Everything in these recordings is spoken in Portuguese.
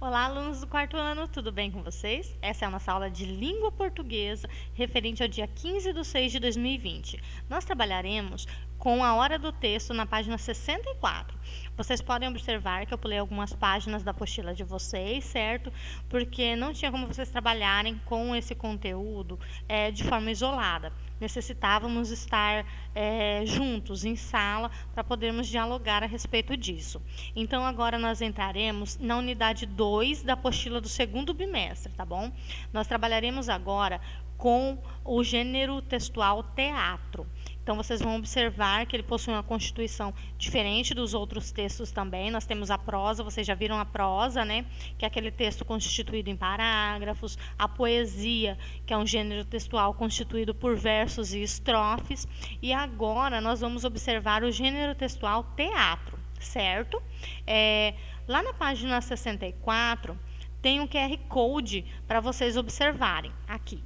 Olá, alunos do quarto ano, tudo bem com vocês? Essa é a nossa aula de língua portuguesa, referente ao dia 15/6/2020. Nós trabalharemos com a hora do texto na página 64. Vocês podem observar que eu pulei algumas páginas da apostila de vocês, certo? Porque não tinha como vocês trabalharem com esse conteúdo de forma isolada. Necessitávamos estar juntos em sala para podermos dialogar a respeito disso. Então, agora nós entraremos na unidade 2 da apostila do segundo bimestre, tá bom? Nós trabalharemos agora com o gênero textual teatro. Então, vocês vão observar que ele possui uma constituição diferente dos outros textos também. Nós temos a prosa, vocês já viram a prosa, né? Que é aquele texto constituído em parágrafos. A poesia, que é um gênero textual constituído por versos e estrofes. E agora nós vamos observar o gênero textual teatro, certo? Lá na página 64, tem um QR Code para vocês observarem aqui.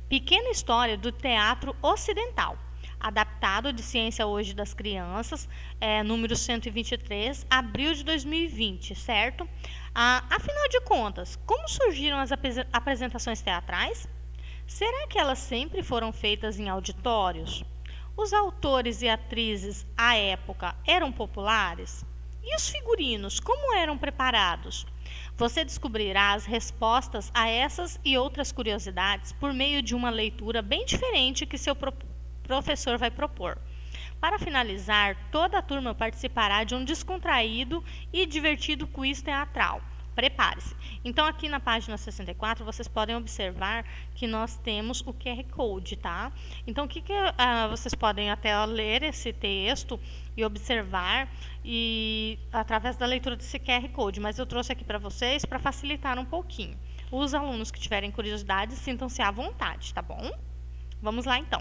Pequena história do teatro ocidental, adaptado de Ciência Hoje das Crianças, número 123, abril de 2020, certo? Afinal de contas, como surgiram as apresentações teatrais? Será que elas sempre foram feitas em auditórios? Os autores e atrizes, à época, eram populares? E os figurinos, como eram preparados? Você descobrirá as respostas a essas e outras curiosidades por meio de uma leitura bem diferente que seu professor vai propor. Para finalizar, toda a turma participará de um descontraído e divertido quiz teatral. Prepare-se. Então, aqui na página 64, vocês podem observar que nós temos o QR Code, tá? Então, vocês podem até ler esse texto e observar através da leitura desse QR Code, mas eu trouxe aqui para vocês para facilitar um pouquinho. Os alunos que tiverem curiosidade, sintam-se à vontade, tá bom? Vamos lá, então.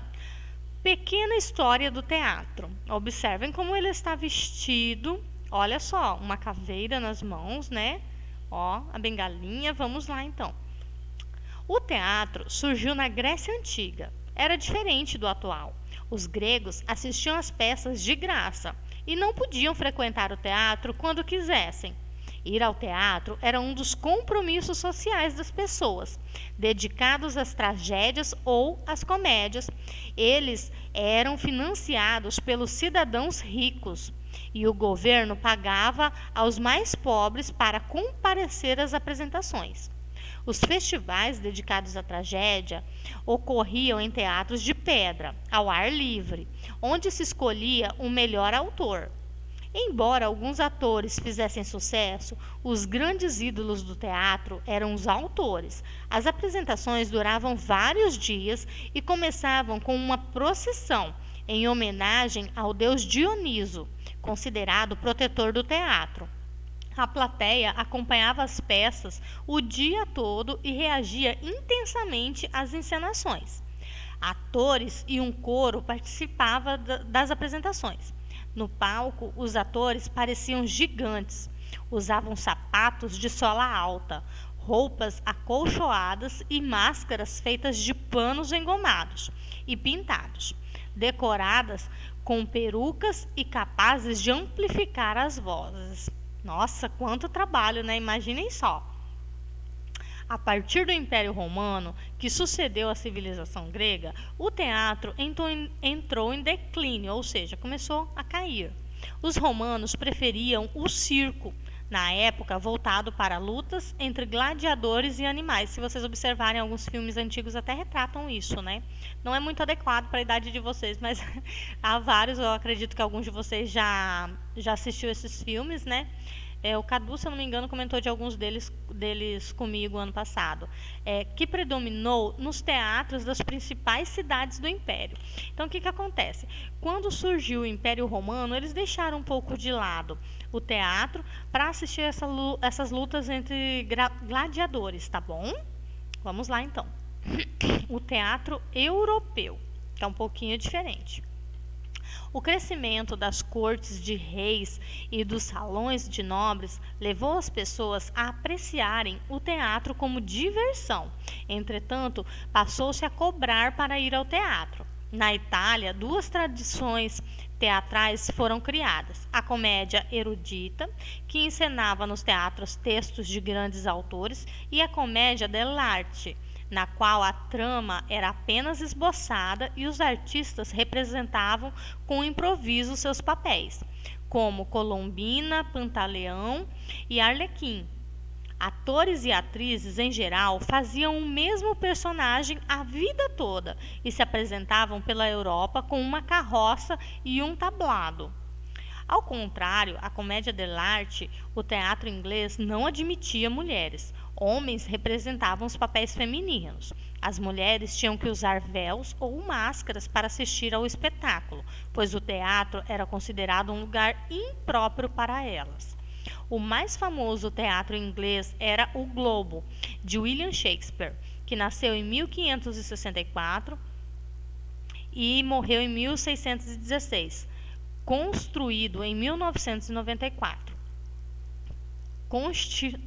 Pequena história do teatro. Observem como ele está vestido. Olha só, uma caveira nas mãos, né? Ó, a bengalinha, vamos lá então. O teatro surgiu na Grécia Antiga. Era diferente do atual. Os gregos assistiam às peças de graça e não podiam frequentar o teatro quando quisessem. Ir ao teatro era um dos compromissos sociais das pessoas, dedicados às tragédias ou às comédias. Eles eram financiados pelos cidadãos ricos e o governo pagava aos mais pobres para comparecer às apresentações. Os festivais dedicados à tragédia ocorriam em teatros de pedra, ao ar livre, onde se escolhia o melhor autor. Embora alguns atores fizessem sucesso, os grandes ídolos do teatro eram os autores. As apresentações duravam vários dias e começavam com uma procissão em homenagem ao deus Dioniso, considerado protetor do teatro. A plateia acompanhava as peças o dia todo e reagia intensamente às encenações. Atores e um coro participavam das apresentações. No palco, os atores pareciam gigantes. Usavam sapatos de sola alta, roupas acolchoadas e máscaras feitas de panos engomados e pintados, decoradas com perucas e capazes de amplificar as vozes. Nossa, quanto trabalho, né? Imaginem só. A partir do Império Romano, que sucedeu à civilização grega, o teatro entrou em declínio, ou seja, começou a cair. Os romanos preferiam o circo, na época voltado para lutas entre gladiadores e animais. Se vocês observarem, alguns filmes antigos até retratam isso, né? Não é muito adequado para a idade de vocês, mas há vários, eu acredito que alguns de vocês já assistiu esses filmes, né? O Cadu, se eu não me engano, comentou de alguns deles comigo ano passado, que predominou nos teatros das principais cidades do Império. Então, o que acontece? Quando surgiu o Império Romano, eles deixaram um pouco de lado o teatro para assistir essas lutas entre gladiadores, tá bom? Vamos lá, então. O teatro europeu, que é um pouquinho diferente. O crescimento das cortes de reis e dos salões de nobres levou as pessoas a apreciarem o teatro como diversão. Entretanto, passou-se a cobrar para ir ao teatro. Na Itália, duas tradições teatrais foram criadas: a comédia erudita, que encenava nos teatros textos de grandes autores, e a comédia dell'arte, na qual a trama era apenas esboçada e os artistas representavam com improviso seus papéis, como Colombina, Pantaleão e Arlequim. Atores e atrizes, em geral, faziam o mesmo personagem a vida toda e se apresentavam pela Europa com uma carroça e um tablado. Ao contrário, a comédia dell'arte, o teatro inglês não admitia mulheres. Homens representavam os papéis femininos. As mulheres tinham que usar véus ou máscaras para assistir ao espetáculo, pois o teatro era considerado um lugar impróprio para elas. O mais famoso teatro inglês era o Globo, de William Shakespeare, que nasceu em 1564 e morreu em 1616, construído em 1994.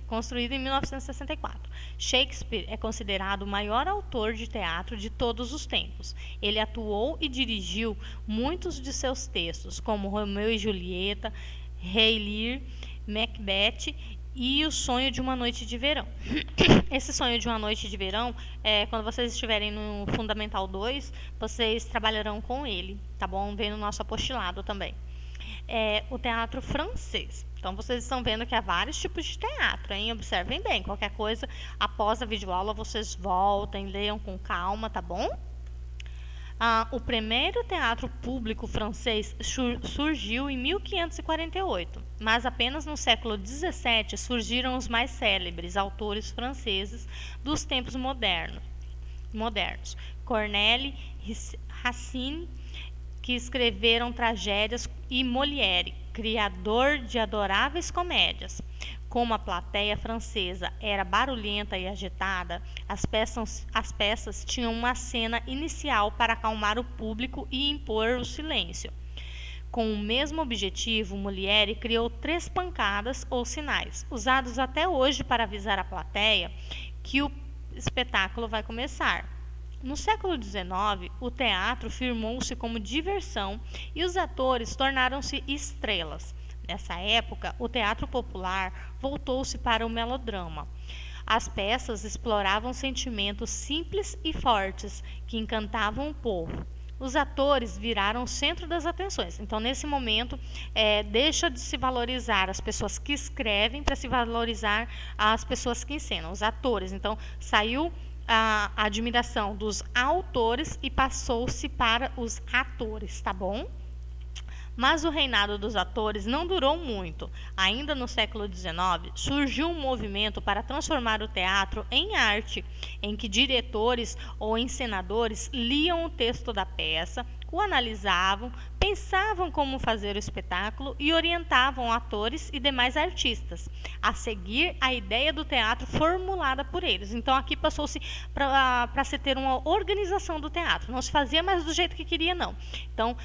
Construído em 1964. Shakespeare é considerado o maior autor de teatro de todos os tempos. Ele atuou e dirigiu muitos de seus textos, como Romeu e Julieta, Rei Lear, Macbeth e O Sonho de uma Noite de Verão. Esse Sonho de uma Noite de Verão, quando vocês estiverem no Fundamental 2, vocês trabalharão com ele, tá bom? Vem no nosso apostilado também. O teatro francês. Então, vocês estão vendo que há vários tipos de teatro, hein? Observem bem. Qualquer coisa, após a videoaula, vocês voltem, leiam com calma, tá bom? O primeiro teatro público francês surgiu em 1548, mas apenas no século XVII surgiram os mais célebres autores franceses dos tempos modernos. Corneille, Racine, que escreveram tragédias, e Molière, criador de adoráveis comédias. Como a plateia francesa era barulhenta e agitada, as peças tinham uma cena inicial para acalmar o público e impor o silêncio. Com o mesmo objetivo, Molière criou 3 pancadas ou sinais, usados até hoje para avisar a plateia que o espetáculo vai começar. No século XIX, o teatro firmou-se como diversão e os atores tornaram-se estrelas. Nessa época, o teatro popular voltou-se para o melodrama. As peças exploravam sentimentos simples e fortes que encantavam o povo. Os atores viraram o centro das atenções. Então, nesse momento, deixa de se valorizar as pessoas que escrevem para se valorizar as pessoas que encenam, os atores. Então, saiu a admiração dos autores e passou-se para os atores, tá bom? Mas o reinado dos atores não durou muito. Ainda no século XIX, surgiu um movimento para transformar o teatro em arte, em que diretores ou encenadores liam o texto da peça, o analisavam, pensavam como fazer o espetáculo e orientavam atores e demais artistas a seguir a ideia do teatro formulada por eles. Então, aqui passou-se para se ter uma organização do teatro. Não se fazia mais do jeito que queria, não. Então,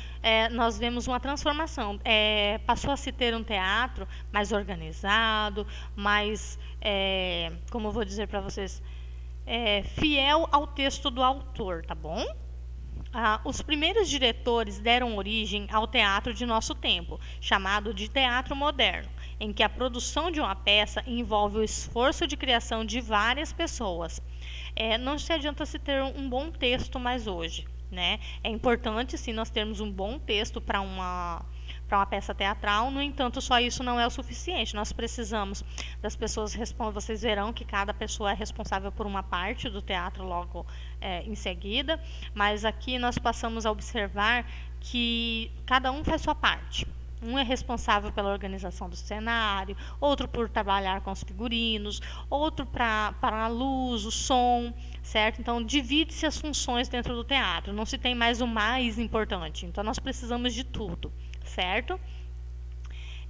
nós vemos uma transformação. Passou a se ter um teatro mais organizado, mais, como eu vou dizer para vocês, fiel ao texto do autor, tá bom? Os primeiros diretores deram origem ao teatro de nosso tempo, chamado de teatro moderno, em que a produção de uma peça envolve o esforço de criação de várias pessoas. Não se adianta se ter um bom texto mais hoje, né? É importante, sim, nós termos um bom texto para uma peça teatral. No entanto, só isso não é o suficiente. Nós precisamos das pessoas vocês verão que cada pessoa é responsável por uma parte do teatro logo em seguida, mas aqui nós passamos a observar que cada um faz sua parte. Um é responsável pela organização do cenário, outro por trabalhar com os figurinos, outro para a luz, o som, certo? Então, divide-se as funções dentro do teatro, não se tem mais o mais importante. Então, nós precisamos de tudo, certo?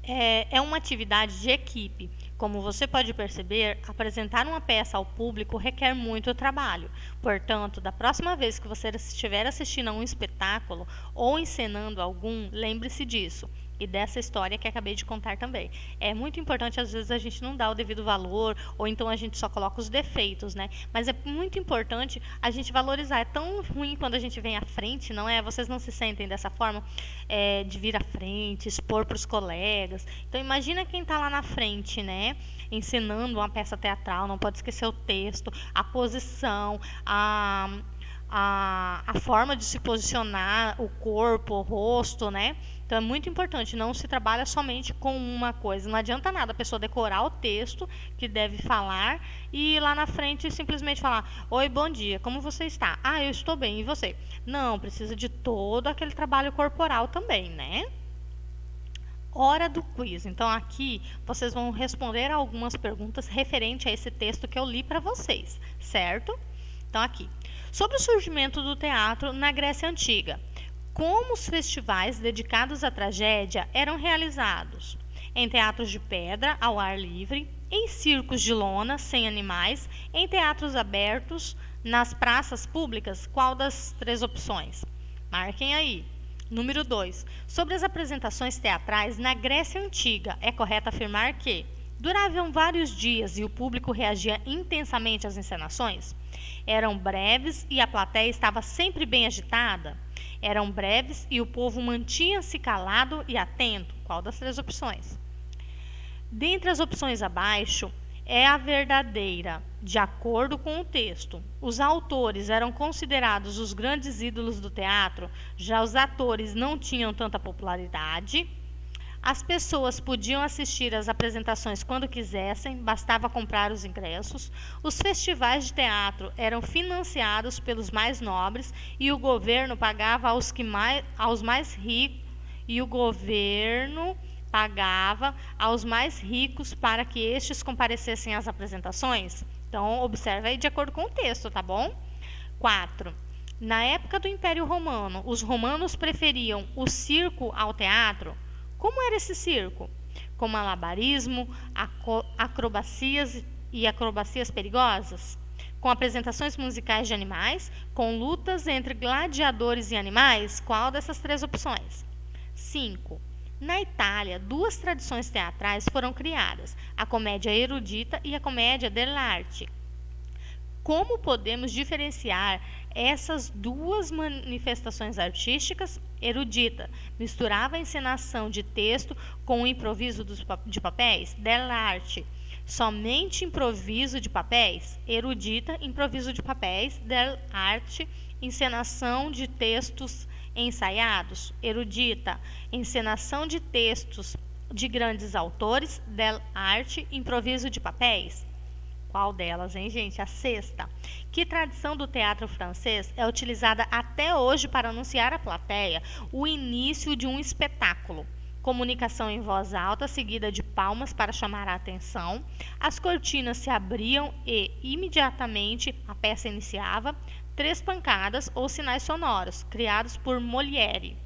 É uma atividade de equipe. Como você pode perceber, apresentar uma peça ao público requer muito trabalho. Portanto, da próxima vez que você estiver assistindo a um espetáculo ou encenando algum, lembre-se disso. e dessa história que acabei de contar também. É muito importante, às vezes a gente não dá o devido valor, ou então a gente só coloca os defeitos, né? Mas é muito importante a gente valorizar. É tão ruim quando a gente vem à frente, não é? Vocês não se sentem dessa forma, de vir à frente, expor para os colegas. Então imagina quem está lá na frente, né? Ensinando uma peça teatral, não pode esquecer o texto, a posição, a forma de se posicionar, o corpo, o rosto, né? Então é muito importante, não se trabalha somente com uma coisa. Não adianta nada a pessoa decorar o texto que deve falar e ir lá na frente simplesmente falar: oi, bom dia, como você está? Ah, eu estou bem, e você? Não, precisa de todo aquele trabalho corporal também, né? Hora do quiz. Então aqui vocês vão responder algumas perguntas referente a esse texto que eu li para vocês, certo? Então aqui, sobre o surgimento do teatro na Grécia Antiga, como os festivais dedicados à tragédia eram realizados? Em teatros de pedra, ao ar livre, em circos de lona, sem animais, em teatros abertos, nas praças públicas? Qual das três opções? Marquem aí. Número 2. Sobre as apresentações teatrais na Grécia Antiga, é correto afirmar que duravam vários dias e o público reagia intensamente às encenações? Eram breves e a plateia estava sempre bem agitada? Eram breves e o povo mantinha-se calado e atento? Qual das três opções? Dentre as opções abaixo, é a verdadeira, de acordo com o texto. Os autores eram considerados os grandes ídolos do teatro, já os atores não tinham tanta popularidade. As pessoas podiam assistir às apresentações quando quisessem, bastava comprar os ingressos. Os festivais de teatro eram financiados pelos mais nobres e o governo pagava aos mais ricos, para que estes comparecessem às apresentações? Então, observe aí de acordo com o texto, tá bom? 4. Na época do Império Romano, os romanos preferiam o circo ao teatro? Como era esse circo? Com malabarismo, acrobacias e acrobacias perigosas? Com apresentações musicais de animais? Com lutas entre gladiadores e animais? Qual dessas três opções? 5. Na Itália, duas tradições teatrais foram criadas, a comédia erudita e a comédia dell'arte. Como podemos diferenciar essas duas manifestações artísticas? Erudita misturava a encenação de texto com o improviso de papéis. Dell'arte, somente improviso de papéis. Erudita, improviso de papéis. Dell'arte, encenação de textos ensaiados. Erudita, encenação de textos de grandes autores. Dell'arte, improviso de papéis. Qual delas, hein, gente? A 6ª. Que tradição do teatro francês é utilizada até hoje para anunciar à plateia o início de um espetáculo? Comunicação em voz alta, seguida de palmas para chamar a atenção. As cortinas se abriam e, imediatamente, a peça iniciava. 3 pancadas ou sinais sonoros, criados por Molière.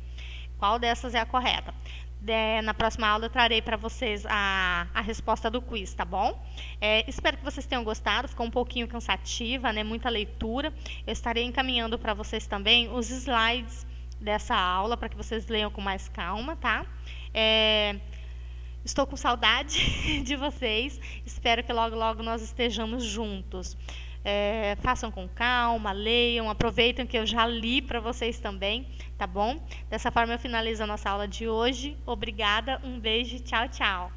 Qual dessas é a correta? Na próxima aula eu trarei para vocês a resposta do quiz, tá bom? Espero que vocês tenham gostado, ficou um pouquinho cansativa, né? Muita leitura. Eu estarei encaminhando para vocês também os slides dessa aula, para que vocês leiam com mais calma, tá? Estou com saudade de vocês, espero que logo, logo nós estejamos juntos. Façam com calma, leiam, aproveitem que eu já li para vocês também, tá bom? Dessa forma eu finalizo a nossa aula de hoje. Obrigada, um beijo, tchau, tchau.